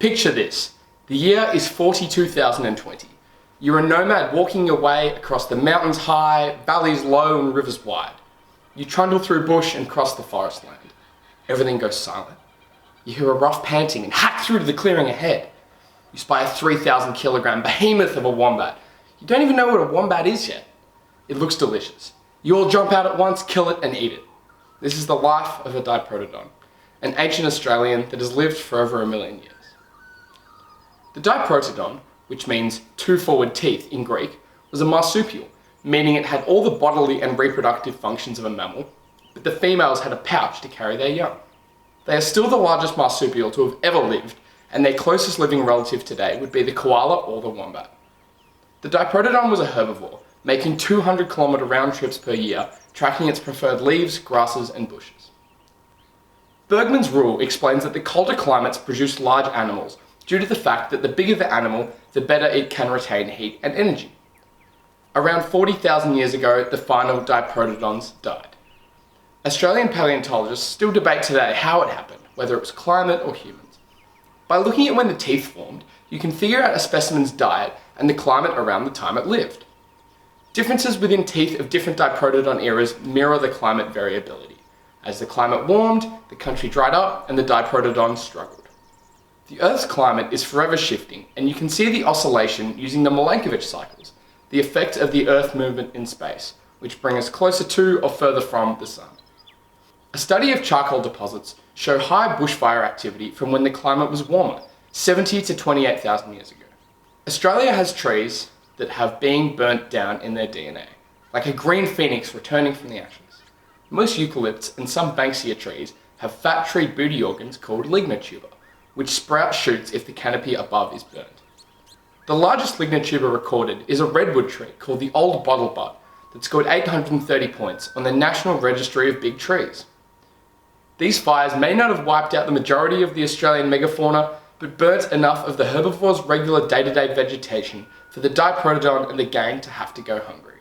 Picture this. The year is 42,020. You're a nomad walking your way across the mountains high, valleys low and rivers wide. You trundle through bush and cross the forest land. Everything goes silent. You hear a rough panting and hack through to the clearing ahead. You spy a 3,000 kilogram behemoth of a wombat. You don't even know what a wombat is yet. It looks delicious. You all jump out at once, kill it and eat it. This is the life of a diprotodon, an ancient Australian that has lived for over 1 million years. The diprotodon, which means two forward teeth in Greek, was a marsupial, meaning it had all the bodily and reproductive functions of a mammal, but the females had a pouch to carry their young. They are still the largest marsupial to have ever lived, and their closest living relative today would be the koala or the wombat. The diprotodon was a herbivore, making 200-kilometre round trips per year, tracking its preferred leaves, grasses and bushes. Bergman's rule explains that the colder climates produce large animals due to the fact that the bigger the animal, the better it can retain heat and energy. Around 40,000 years ago, the final diprotodons died. Australian paleontologists still debate today how it happened, whether it was climate or humans. By looking at when the teeth formed, you can figure out a specimen's diet and the climate around the time it lived. Differences within teeth of different diprotodon eras mirror the climate variability. As the climate warmed, the country dried up and the diprotodons struggled. The Earth's climate is forever shifting, and you can see the oscillation using the Milankovitch cycles, the effect of the Earth movement in space, which bring us closer to or further from the sun. A study of charcoal deposits show high bushfire activity from when the climate was warmer, 70 to 28,000 years ago. Australia has trees that have been burnt down in their DNA, like a green phoenix returning from the ashes. Most eucalypts and some Banksia trees have fat tree booty organs called lignotuber, which sprout shoots if the canopy above is burnt. The largest lignotuber recorded is a redwood tree called the Old Bottlebutt that scored 830 points on the National Registry of Big Trees. These fires may not have wiped out the majority of the Australian megafauna, but burnt enough of the herbivore's regular day-to-day vegetation for the diprotodon and the gang to have to go hungry.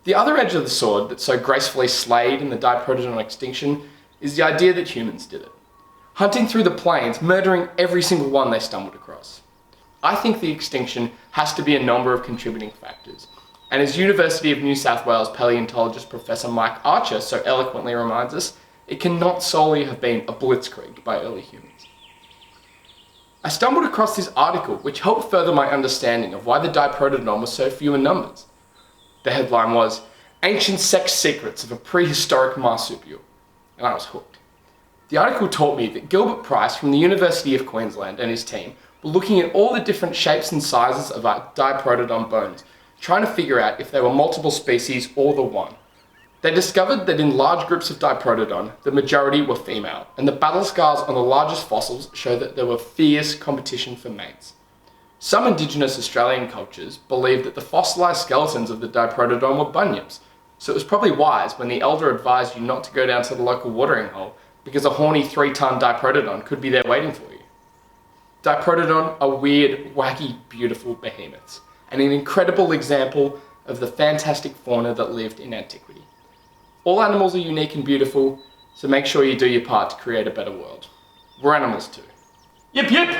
The other edge of the sword that so gracefully slayed in the diprotodon extinction is the idea that humans did it, hunting through the plains, murdering every single one they stumbled across. I think the extinction has to be a number of contributing factors, and as University of New South Wales paleontologist Professor Mike Archer so eloquently reminds us, it cannot solely have been a blitzkrieg by early humans. I stumbled across this article which helped further my understanding of why the diprotodon was so few in numbers. The headline was, "Ancient Sex Secrets of a Prehistoric Marsupial," and I was hooked. The article taught me that Gilbert Price from the University of Queensland and his team were looking at all the different shapes and sizes of our diprotodon bones, trying to figure out if they were multiple species or the one. They discovered that in large groups of diprotodon, the majority were female, and the battle scars on the largest fossils show that there were fierce competition for mates. Some Indigenous Australian cultures believed that the fossilised skeletons of the diprotodon were bunyips, so it was probably wise when the elder advised you not to go down to the local watering hole because a horny 3-ton diprotodon could be there waiting for you. Diprotodon are weird, wacky, beautiful behemoths, and an incredible example of the fantastic fauna that lived in antiquity. All animals are unique and beautiful, so make sure you do your part to create a better world. We're animals too. Yip yip!